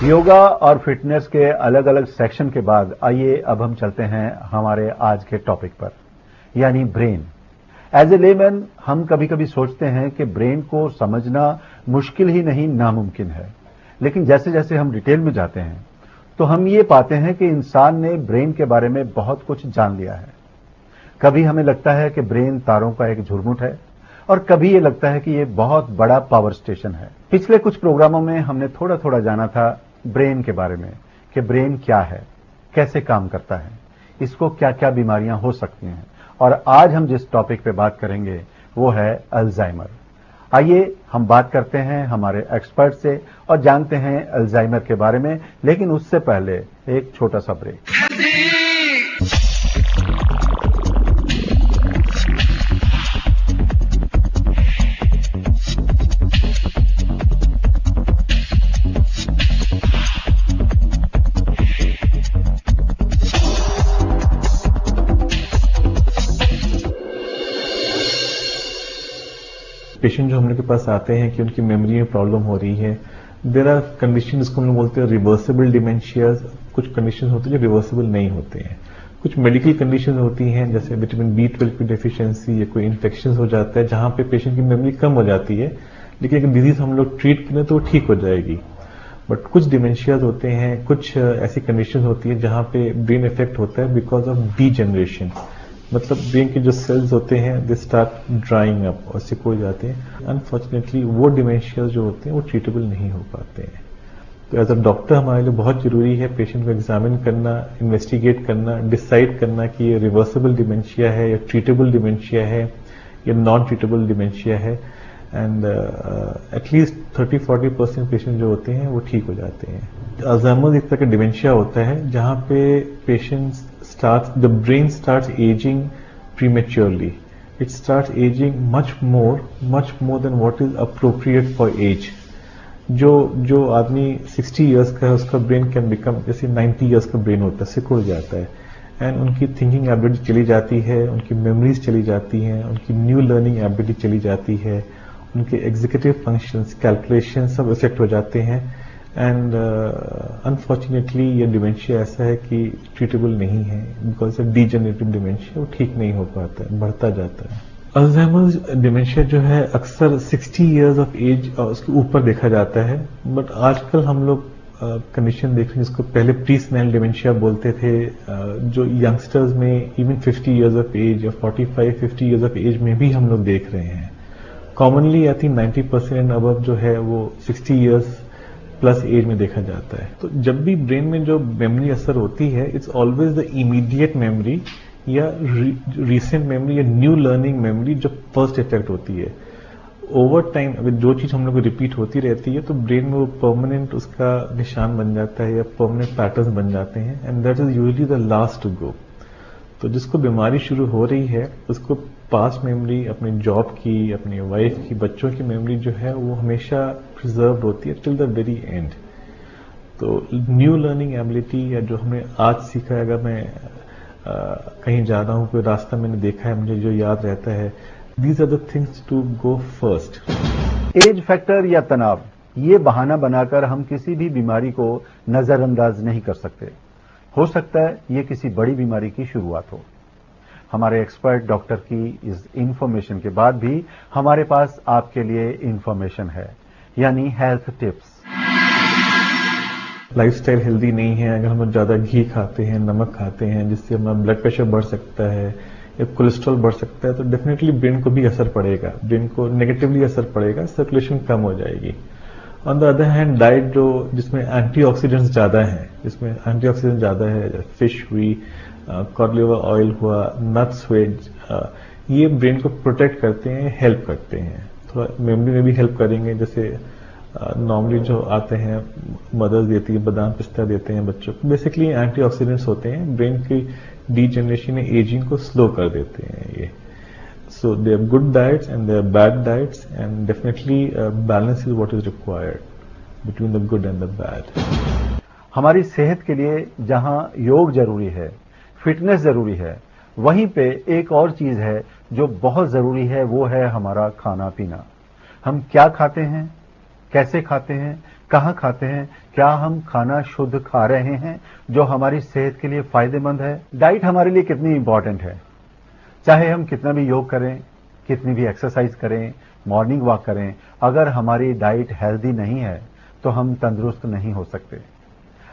योगा और फिटनेस के अलग अलग सेक्शन के बाद आइए अब हम चलते हैं हमारे आज के टॉपिक पर, यानी ब्रेन। एज ए लेमैन हम कभी कभी सोचते हैं कि ब्रेन को समझना मुश्किल ही नहीं नामुमकिन है, लेकिन जैसे जैसे हम डिटेल में जाते हैं तो हम ये पाते हैं कि इंसान ने ब्रेन के बारे में बहुत कुछ जान लिया है। कभी हमें लगता है कि ब्रेन तारों का एक झुरमुट है और कभी ये लगता है कि ये बहुत बड़ा पावर स्टेशन है। पिछले कुछ प्रोग्रामों में हमने थोड़ा थोड़ा जाना था ब्रेन के बारे में कि ब्रेन क्या है, कैसे काम करता है, इसको क्या क्या बीमारियां हो सकती हैं, और आज हम जिस टॉपिक पे बात करेंगे वो है अल्जाइमर। आइए हम बात करते हैं हमारे एक्सपर्ट से और जानते हैं अल्जाइमर के बारे में, लेकिन उससे पहले एक छोटा सा ब्रेक। पेशेंट जो हम लोग के पास आते हैं कि उनकी मेमोरी में प्रॉब्लम हो रही है, देर आर कंडीशन जिसको हम लोग बोलते हैं रिवर्सिबल डिमेंशियाज। कुछ कंडीशन होती है जो रिवर्सिबल नहीं होते हैं। कुछ मेडिकल कंडीशन होती हैं जैसे विटामिन B12 की डेफिशिएंसी या कोई इन्फेक्शन हो जाता है जहां पे पेशेंट की मेमोरी कम हो जाती है, लेकिन अगर डिजीज हम लोग ट्रीट करें तो वो ठीक हो जाएगी। बट कुछ डिमेंशियाज होते हैं, कुछ ऐसी कंडीशन होती है जहां पे ब्रेन इफेक्ट होता है बिकॉज ऑफ डीजनरेशन। मतलब ब्रेन के जो सेल्स होते हैं दे स्टार्ट ड्राइंग अप और सिकुड़ जाते हैं। अनफॉर्चुनेटली वो डिमेंशिया जो होते हैं वो ट्रीटेबल नहीं हो पाते हैं। तो एज अ डॉक्टर हमारे लिए बहुत जरूरी है पेशेंट को एग्जामिन करना, इन्वेस्टिगेट करना, डिसाइड करना कि ये रिवर्सिबल डिमेंशिया है या ट्रीटेबल डिमेंशिया है या नॉन ट्रीटेबल डिमेंशिया है। एंड एटलीस्ट 30-40% पेशेंट जो होते हैं वो ठीक हो जाते हैं। अल्जाइमर एक तरह का डिमेंशिया होता है जहां पे patients the brain starts aging prematurely. It starts aging much more than what is appropriate for age. जो आदमी 60 इयर्स का है उसका ब्रेन कैन बिकम जैसे 90 इयर्स का ब्रेन होता है, सिकुड़ जाता है। एंड उनकी थिंकिंग एबिलिटी चली जाती है, उनकी मेमोरीज चली जाती हैं, उनकी न्यू लर्निंग एबिलिटी चली जाती है, उनके एग्जीक्यूटिव फंक्शंस, कैलकुलेशन सब इफेक्ट हो जाते हैं। एंड अनफॉर्चुनेटली ये डिमेंशिया ऐसा है कि ट्रीटेबल नहीं है बिकॉज डीजेनरेटिव डिमेंशिया वो ठीक नहीं हो पाता है, बढ़ता जाता है। अल्जाइमर डिमेंशिया जो है अक्सर 60 इयर्स ऑफ एज उसके ऊपर देखा जाता है। बट आजकल हम लोग कंडीशन देख रहे हैं जिसको पहले प्री सेनाइल डिमेंशिया बोलते थे, जो यंगस्टर्स में इवन 50 इयर्स ऑफ एज या 45-50 इयर्स ऑफ एज में भी हम लोग देख रहे हैं। कॉमनली आई थिंक 90% अबव जो है वो 60 इयर्स प्लस एज में देखा जाता है। तो जब भी ब्रेन में जो मेमोरी असर होती है it's always the immediate memory या रिसेंट मेमोरी या न्यू लर्निंग मेमोरी जो फर्स्ट इफेक्ट होती है। ओवर टाइम अगर जो चीज हम लोग को रिपीट होती रहती है तो ब्रेन में वो परमानेंट उसका निशान बन जाता है या परमानेंट पैटर्न बन जाते हैं and that is usually the last to go. तो जिसको बीमारी शुरू हो रही है उसको पास्ट मेमोरी, अपनी जॉब की, अपनी वाइफ की, बच्चों की मेमोरी जो है वो हमेशा प्रिजर्व होती है टिल द वेरी एंड। तो न्यू लर्निंग एबिलिटी या जो हमने आज सीखा है, अगर मैं कहीं जा रहा हूँ, कोई रास्ता मैंने देखा है मुझे जो याद रहता है, these are the things to go first. Age factor या तनाव, ये बहाना बनाकर हम किसी भी बीमारी को नजरअंदाज नहीं कर सकते। हो सकता है ये किसी बड़ी बीमारी की शुरुआत हो। हमारे एक्सपर्ट डॉक्टर की इस इंफॉर्मेशन के बाद भी हमारे पास आपके लिए इंफॉर्मेशन है, यानी हेल्थ टिप्स। लाइफस्टाइल हेल्दी नहीं है, अगर हम ज्यादा घी खाते हैं, नमक खाते हैं, जिससे हमारा ब्लड प्रेशर बढ़ सकता है या कोलेस्ट्रॉल बढ़ सकता है, तो डेफिनेटली ब्रेन को भी असर पड़ेगा, ब्रेन को नेगेटिवली असर पड़ेगा, सर्कुलेशन कम हो जाएगी। On the other hand diet जो जिसमें एंटीऑक्सीडेंट्स ज्यादा हैं, जिसमें एंटीऑक्सीडेंट ज्यादा है, फिश हुई, कॉड लिवर ऑयल हुआ, नट्स हुए, ये ब्रेन को प्रोटेक्ट करते हैं, हेल्प करते हैं, थोड़ा मेमोरी में भी हेल्प करेंगे। जैसे नॉर्मली जो आते हैं मदर्स देती है, बादाम पिस्ता देते हैं बच्चों को, बेसिकली एंटीऑक्सीडेंट्स होते हैं, ब्रेन की डीजनरेशन एजिंग को स्लो कर देते हैं ये। So they are good diets and they are bad diets, and definitely balance is what is required between the good and the bad. हमारी सेहत के लिए जहां योग जरूरी है, फिटनेस जरूरी है, वहीं पे एक और चीज है जो बहुत जरूरी है, वो है हमारा खाना पीना। हम क्या खाते हैं, कैसे खाते हैं, कहाँ खाते हैं, क्या हम खाना शुद्ध खा रहे हैं जो हमारी सेहत के लिए फायदेमंद है। डाइट हमारे लिए कितनी इंपॉर्टेंट है। चाहे हम कितना भी योग करें, कितनी भी एक्सरसाइज करें, मॉर्निंग वॉक करें, अगर हमारी डाइट हेल्दी नहीं है तो हम तंदुरुस्त नहीं हो सकते।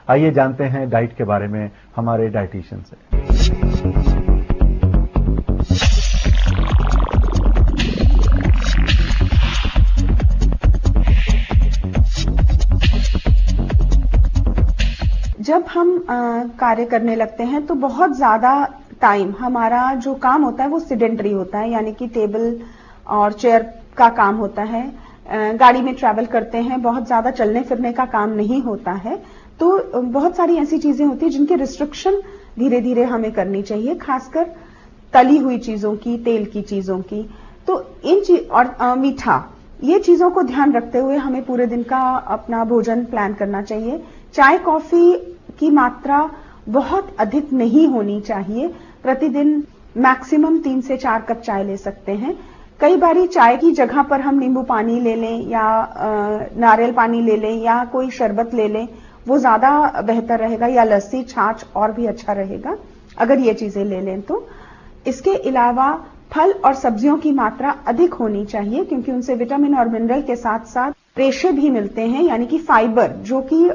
आइए जानते हैं डाइट के बारे में हमारे डाइटिशियन से। जब हम कार्य करने लगते हैं तो बहुत ज्यादा टाइम हमारा जो काम होता है वो सिडेंटरी होता है, यानी कि टेबल और चेयर का काम होता है। गाड़ी में ट्रैवल करते हैं, बहुत ज्यादा चलने फिरने का काम नहीं होता है। तो बहुत सारी ऐसी चीजें होती हैं जिनकी रिस्ट्रिक्शन धीरे धीरे हमें करनी चाहिए, खासकर तली हुई चीजों की, तेल की चीजों की। तो और मीठा, ये चीजों को ध्यान रखते हुए हमें पूरे दिन का अपना भोजन प्लान करना चाहिए। चाय कॉफी की मात्रा बहुत अधिक नहीं होनी चाहिए। प्रतिदिन मैक्सिमम 3 से 4 कप चाय ले सकते हैं। कई बारी चाय की जगह पर हम नींबू पानी ले लें या नारियल पानी ले लें या कोई शरबत ले लें, वो ज्यादा बेहतर रहेगा, या लस्सी, छाछ और भी अच्छा रहेगा अगर ये चीजें ले लें तो। इसके अलावा फल और सब्जियों की मात्रा अधिक होनी चाहिए, क्योंकि उनसे विटामिन और मिनरल के साथ साथ रेशे भी मिलते हैं, यानी कि फाइबर, जो कि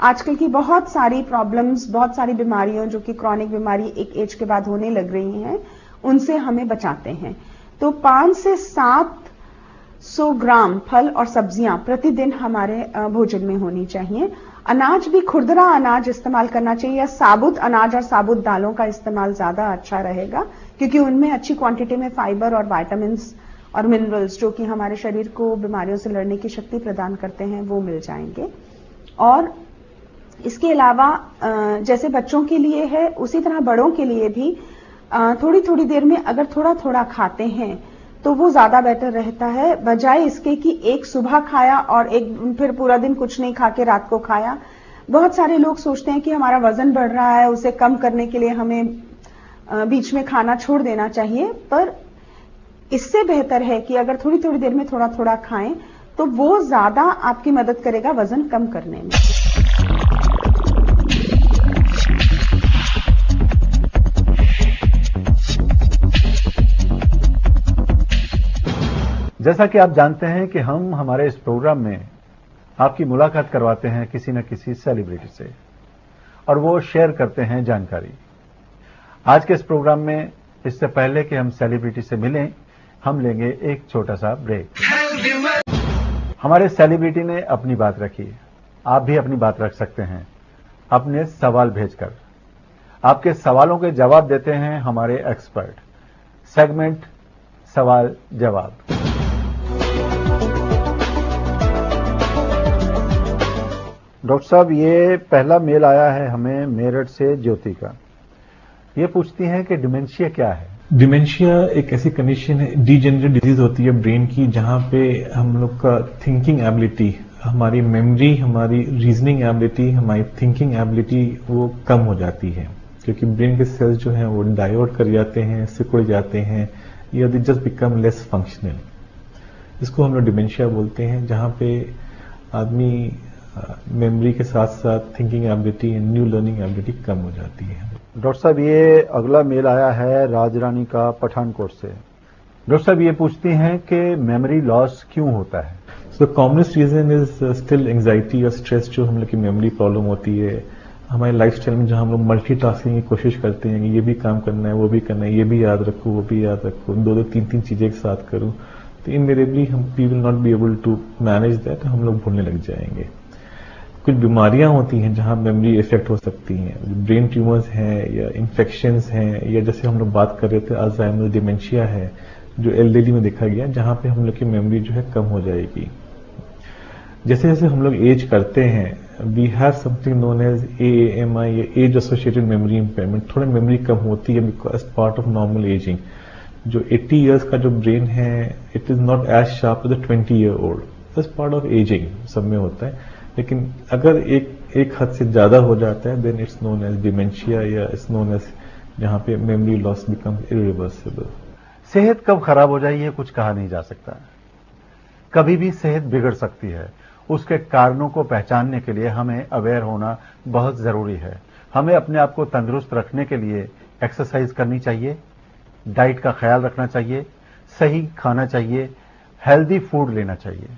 आजकल की बहुत सारी प्रॉब्लम्स, बहुत सारी बीमारियों जो कि क्रॉनिक बीमारी एक एज के बाद होने लग रही हैं, उनसे हमें बचाते हैं। तो 5 से 700 ग्राम फल और सब्जियां प्रतिदिन हमारे भोजन में होनी चाहिए। अनाज भी खुरदरा अनाज इस्तेमाल करना चाहिए, या साबुत अनाज और साबुत दालों का इस्तेमाल ज्यादा अच्छा रहेगा, क्योंकि उनमें अच्छी क्वांटिटी में फाइबर और विटामिन्स और मिनरल्स जो कि हमारे शरीर को बीमारियों से लड़ने की शक्ति प्रदान करते हैं, वो मिल जाएंगे। और इसके अलावा जैसे बच्चों के लिए है, उसी तरह बड़ों के लिए भी थोड़ी थोड़ी देर में अगर थोड़ा थोड़ा खाते हैं तो वो ज्यादा बेटर रहता है, बजाय इसके कि एक सुबह खाया और एक फिर पूरा दिन कुछ नहीं खा के रात को खाया। बहुत सारे लोग सोचते हैं कि हमारा वजन बढ़ रहा है, उसे कम करने के लिए हमें बीच में खाना छोड़ देना चाहिए, पर इससे बेहतर है कि अगर थोड़ी थोड़ी देर में थोड़ा थोड़ा खाएं तो वो ज्यादा आपकी मदद करेगा वजन कम करने में। जैसा कि आप जानते हैं कि हम हमारे इस प्रोग्राम में आपकी मुलाकात करवाते हैं किसी न किसी सेलिब्रिटी से, और वो शेयर करते हैं जानकारी। आज के इस प्रोग्राम में, इससे पहले कि हम सेलिब्रिटी से मिलें, हम लेंगे एक छोटा सा ब्रेक। हमारे सेलिब्रिटी ने अपनी बात रखी, आप भी अपनी बात रख सकते हैं अपने सवाल भेजकर। आपके सवालों के जवाब देते हैं हमारे एक्सपर्ट। सेगमेंट सवाल जवाब। डॉक्टर साहब, ये पहला मेल आया है हमें मेरठ से ज्योति का। ये पूछती हैं कि डिमेंशिया क्या है। डिमेंशिया एक ऐसी कंडीशन है, डीजेनरेट डिजीज होती है ब्रेन की, जहां पे हम लोग का थिंकिंग एबिलिटी, हमारी मेमोरी, हमारी रीजनिंग एबिलिटी, हमारी थिंकिंग एबिलिटी वो कम हो जाती है, क्योंकि ब्रेन के सेल्स जो हैं वो डायोड कर जाते हैं, सिकुड़ जाते हैं, या they just become less functional. इसको हम लोग डिमेंशिया बोलते हैं, जहां पे आदमी मेमोरी के साथ साथ thinking ability, new learning ability कम हो जाती है। डॉक्टर साहब, ये अगला मेल आया है राजरानी का पठानकोट से। डॉक्टर साहब, ये पूछती हैं कि मेमोरी लॉस क्यों होता है। So commonest reason is still anxiety और स्ट्रेस, जो हम लोग की मेमोरी प्रॉब्लम होती है हमारे लाइफस्टाइल में, जहां हम लोग मल्टीटास्किंग की कोशिश करते हैं कि ये भी काम करना है, वो भी करना है, ये भी याद रखो, वो भी याद रखो, 2-2, 3-3 चीजें एक साथ करूं, तो invariably we will not be able to manage that, हम लोग भूलने लग जाएंगे। कुछ बीमारियां होती हैं जहां मेमोरी इफेक्ट हो सकती हैं, ब्रेन ट्यूमर्स हैं या इन्फेक्शंस हैं, या जैसे हम लोग बात कर रहे थे अल्जाइमर डिमेंशिया है जो एल्डरली में देखा गया, जहां पे हम लोग की मेमोरी जो है कम हो जाएगी। जैसे जैसे हम लोग एज करते हैं, we have something known as AAMI या एज एसोसिएटेड मेमोरी इंपेयरमेंट, थोड़ा मेमोरी कम होती है because part of normal ageing. जो 80 इयर्स का जो ब्रेन है, it is not as sharp as 20 year old, that's part of ageing, सब में होता है। लेकिन अगर एक हद से ज्यादा हो जाता है, then it's known as dementia, या इट्स नोन एज जहां पे मेमोरी लॉस बिकम्स इरिवर्सिबल। सेहत कब खराब हो जाए ये कुछ कहा नहीं जा सकता, कभी भी सेहत बिगड़ सकती है, उसके कारणों को पहचानने के लिए हमें अवेयर होना बहुत जरूरी है। हमें अपने आप को तंदुरुस्त रखने के लिए एक्सरसाइज करनी चाहिए, डाइट का ख्याल रखना चाहिए, सही खाना चाहिए, हेल्दी फूड लेना चाहिए,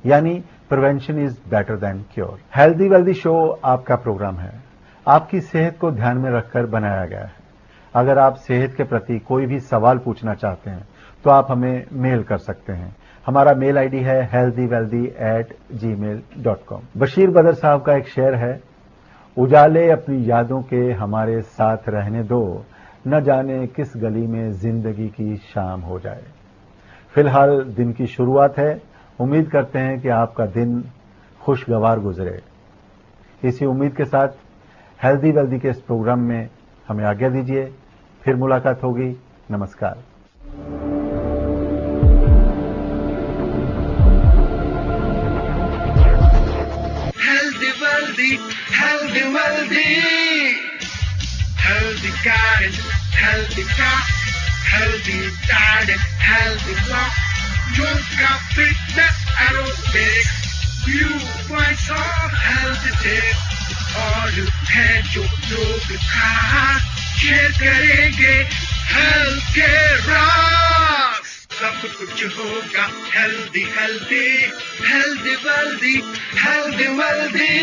यानी prevention is better than cure. Healthy wealthy show आपका प्रोग्राम है, आपकी सेहत को ध्यान में रखकर बनाया गया है। अगर आप सेहत के प्रति कोई भी सवाल पूछना चाहते हैं तो आप हमें मेल कर सकते हैं। हमारा मेल आईडी है healthywealthy@gmail.com। बशीर बदर साहब का एक शेर है, उजाले अपनी यादों के हमारे साथ रहने दो, न जाने किस गली में जिंदगी की शाम हो जाए। फिलहाल दिन की शुरुआत है, उम्मीद करते हैं कि आपका दिन खुशगवार गुजरे। इसी उम्मीद के साथ हेल्दी वेल्दी के इस प्रोग्राम में हमें आज्ञा दीजिए, फिर मुलाकात होगी। नमस्कार। Healthy wealthy, healthy wealthy, healthy garden, healthy crop, healthy diet, healthy walk, yoga, fitness, aerobics, viewpoints of healthy tips, और है जो लोग शेयर करेंगे हेल्थ के राज। सब कुछ होगा healthy healthy, healthy wealthy, healthy wealthy.